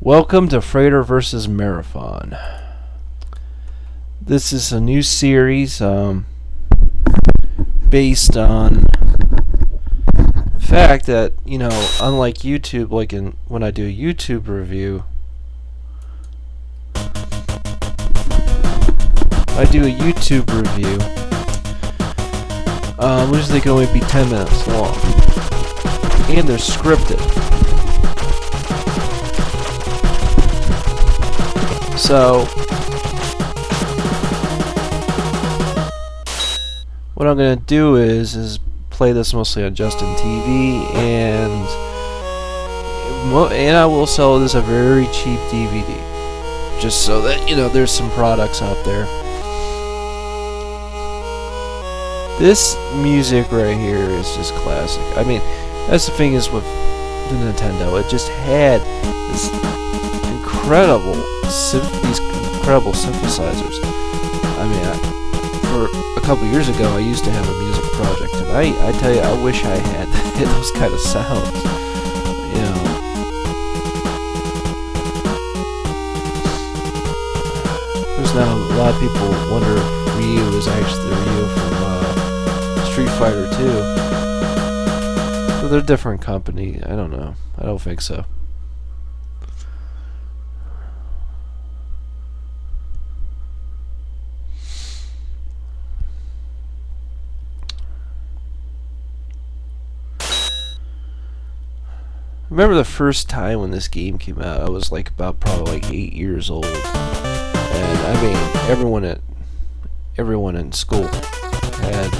Welcome to Frater versus Marathon. This is a new series based on the fact that, unlike YouTube, when I do a YouTube review, usually can only be 10 minutes long, and they're scripted. So, what I'm going to do is play this mostly on Justin TV, and I will sell this a very cheap DVD, just so that, there's some products out there. This music right here is just classic. I mean, that's the thing is with the Nintendo, it just had this these incredible synthesizers. I mean, for a couple years ago, I used to have a music project, and I tell you, I wish I had those kind of sounds. There's now a lot of people wonder if Ryu is actually the Ryu from Street Fighter 2. But they're a different company. I don't know. I don't think so. Remember the first time when this game came out, I was probably 8 years old, and I mean everyone in school had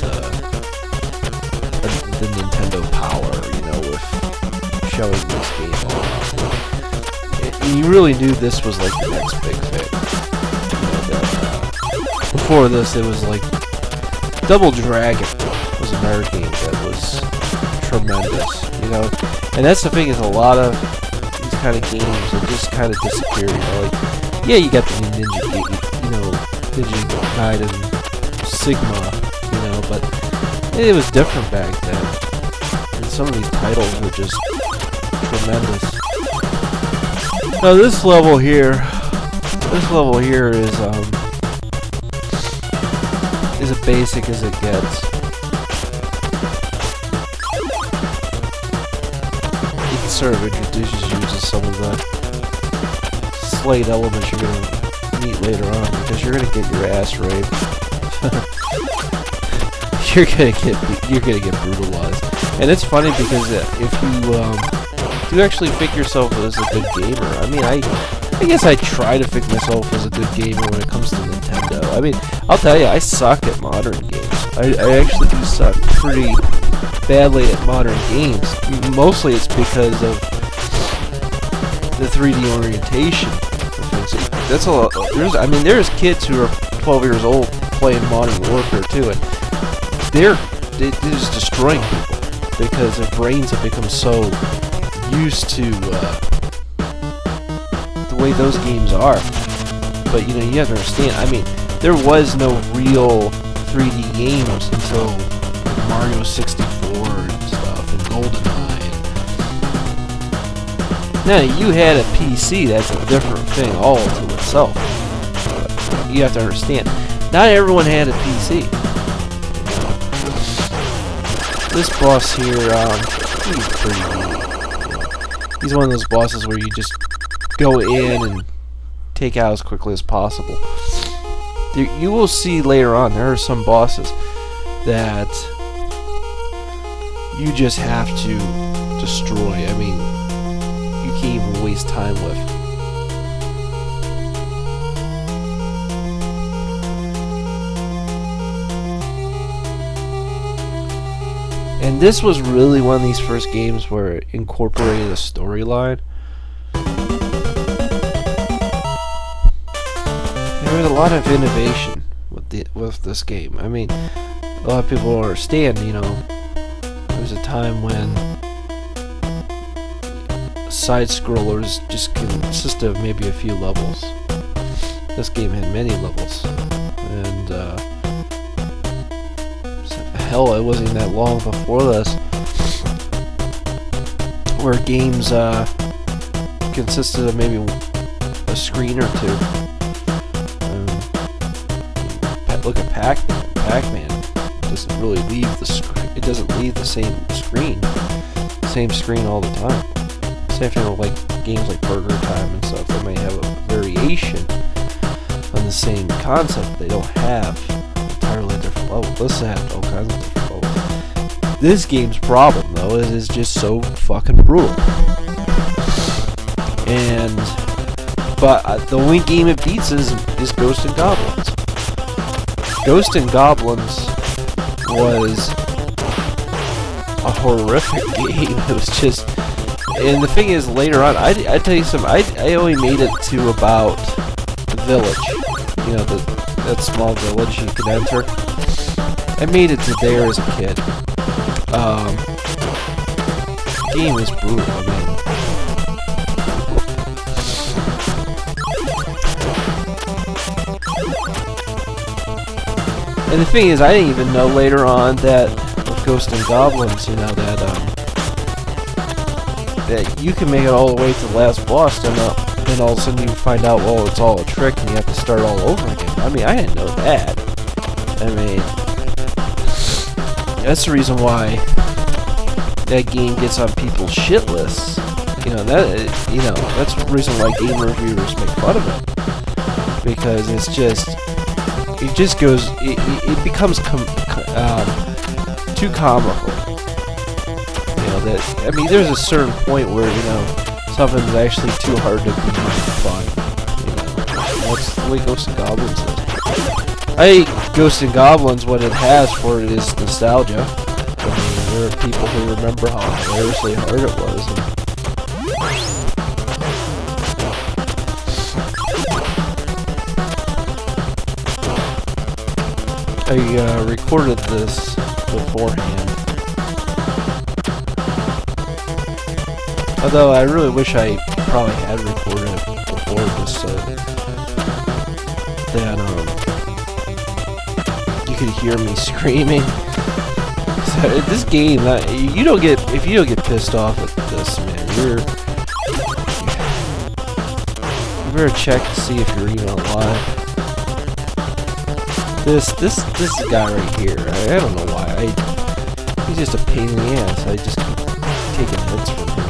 the Nintendo Power, with showing this game off. And you really knew this was the next big thing. Before this, it was Double Dragon was another game that was tremendous, And that's the thing, is a lot of these kind of games that just kind of disappear, yeah, you got the Ninja Gaiden, Sigma, but it was different back then. And some of these titles were just tremendous. Now this level here is as basic as it gets. Sort of introduces you to some of the slight elements you're going to meet later on, because you're going to get your ass raped. you're going to get brutalized. And it's funny because if you actually think yourself as a good gamer, I mean, I guess I try to think myself as a good gamer when it comes to Nintendo. I mean, I'll tell you, I suck at modern games. I actually do suck pretty badly at modern games. Mostly it's because of the 3D orientation. That's a lot. There's kids who are 12 years old playing Modern Warfare 2, and they're just destroying people because their brains have become so used to the way those games are. But you have to understand. I mean, there was no real 3D games until Mario 64 and stuff, and GoldenEye. Now, you had a PC, that's a different thing all to itself. But you have to understand, not everyone had a PC. This boss here, he's pretty neat. He's one of those bosses where you just go in and take out as quickly as possible. You will see later on, there are some bosses that you just have to destroy. I mean, you can't even waste time with. And this was really one of these first games where it incorporated a storyline. There was a lot of innovation with this game. I mean, a lot of people don't understand, there was a time when side-scrollers just consisted of maybe a few levels. This game had many levels, and hell, it wasn't that long before this where games consisted of maybe a screen or two. Look at Pac-Man. Doesn't really leave the screen. It doesn't leave the same screen all the time. Same thing with like games like Burger Time and stuff. They may have a variation on the same concept. They don't have entirely different levels. This has all kinds of different levels. This game's problem though is it's just so fucking brutal. But the only game it beats is Ghosts and Goblins. Ghosts and Goblins was a horrific game. It was just, and the thing is, later on, I tell you something. I only made it to about the village. You know, that small village you can enter. I made it to there as a kid. The game was brutal. I mean, and the thing is, I didn't even know later on that with Ghosts and Goblins, you know, that you can make it all the way to the last boss, and then all of a sudden you find out, well, it's all a trick, and you have to start all over again. I mean, I didn't know that. I mean, that's the reason why that game gets on people's shit lists. You know, that's the reason why game reviewers make fun of it, because it's just. It just goes. It becomes too comical. You know that. I mean, there's a certain point where something's actually too hard to be fun. You know, that's the way Ghosts and Goblins is. I think Ghosts and Goblins, what it has for it is nostalgia. I mean, there are people who remember how hilariously hard it was. I recorded this beforehand. Although I really wish I probably had recorded it before, just so that you could hear me screaming. So this game, if you don't get pissed off at this, man, you better check to see if you're even alive. This guy right here, I don't know why. He's just a pain in the ass. I just keep taking hits from him.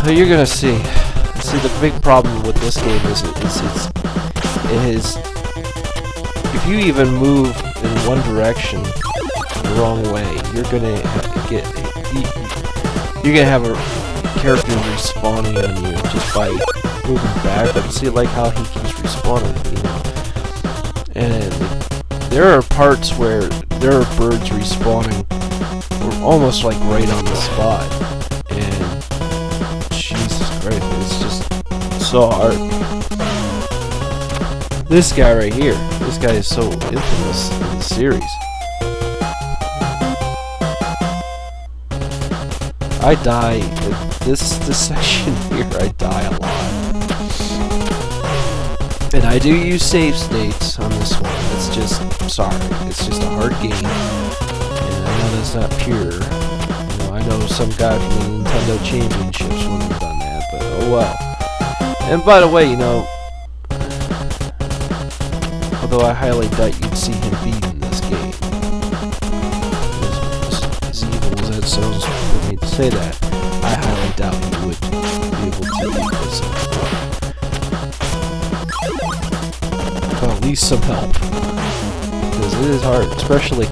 But you're gonna see. See, the big problem with this game is if you even move in one direction the wrong way, you're gonna have a character respawning on you just by moving backwards. See, like how he keeps respawning, you know. And there are parts where there are birds respawning almost like right on the spot. And Jesus Christ, it's just so hard. This guy right here, this guy is so infamous in the series. I die, this section here, I die a lot. And I do use save states on this one. It's just, it's just a hard game. And I know that's not pure. You know, I know some guy from the Nintendo Championships wouldn't have done that, but oh well. And by the way, you know, although I highly doubt you'd see him beating this game. As evil as that sounds for me to say that, I highly doubt he would be able to beat this. Well, at least some help, because it is hard. Especially,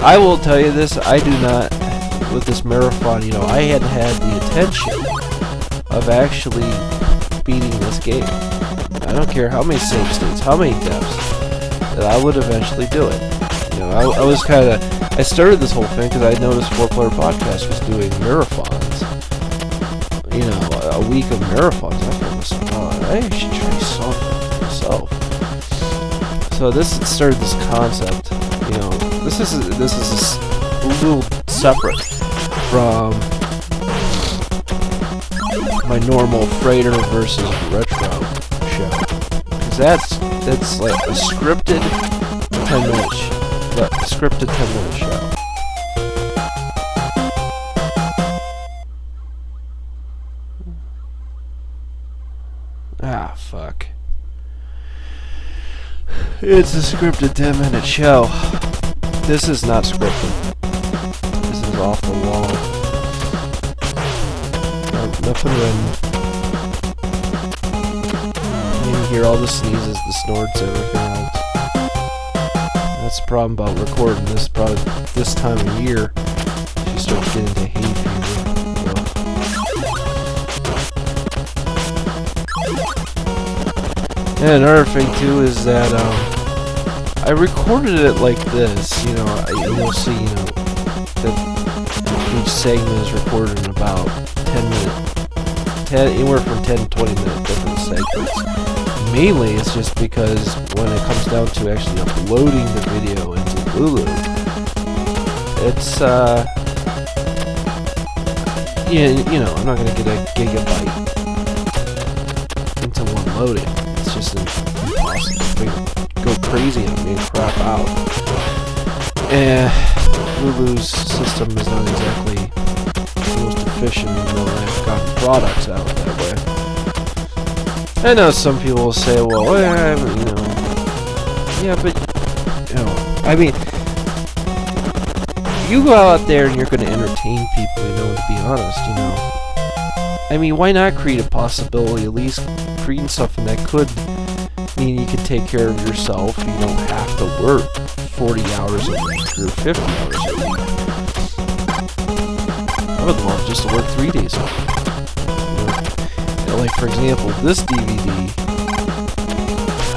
I will tell you this: I do not, with this marathon. You know, I had had the attention of actually beating this game. I don't care how many save states, how many deaths, that I would eventually do it. You know, I was kind of. I started this whole thing because I noticed 4Player Podcast was doing marathons. You know, a week of marathons. I thought, I should try something myself. So this started this concept, you know. This is a little separate from my normal Frater versus Retro show, because that's like a scripted 10-minute show. Ah, fuck. It's a scripted 10-minute show. This is not scripted. This is off the wall. Nothing written. You can hear all the sneezes, the snorts, everything else. That's the problem about recording this. Probably this time of year, you start getting into hay fever. And another thing too is that I recorded it like this. You know, you'll see, you know, that each segment is recorded in about 10 anywhere from 10 to 20 minute different segments. Mainly, it's just because when it comes down to actually uploading the video into Lulu, it's yeah, you know, I'm not gonna get a gigabyte into one loading. It's just impossible. Go crazy and make crap out. And Lulu's system is not exactly the most efficient, even though I've gotten products out that way. I know some people will say, well, you know, yeah, but, you know, I mean, you go out there and you're going to entertain people, you know, to be honest, you know. I mean, why not create a possibility, at least creating something that could mean you can take care of yourself. You don't have to work 40 hours a week or 50 hours a week. I would love just to work 3 days a week. You know, like, for example, this DVD,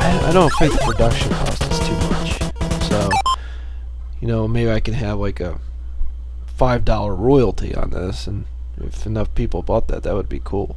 I don't think the production cost is too much. So, you know, maybe I can have like a $5 royalty on this, and if enough people bought that, that would be cool.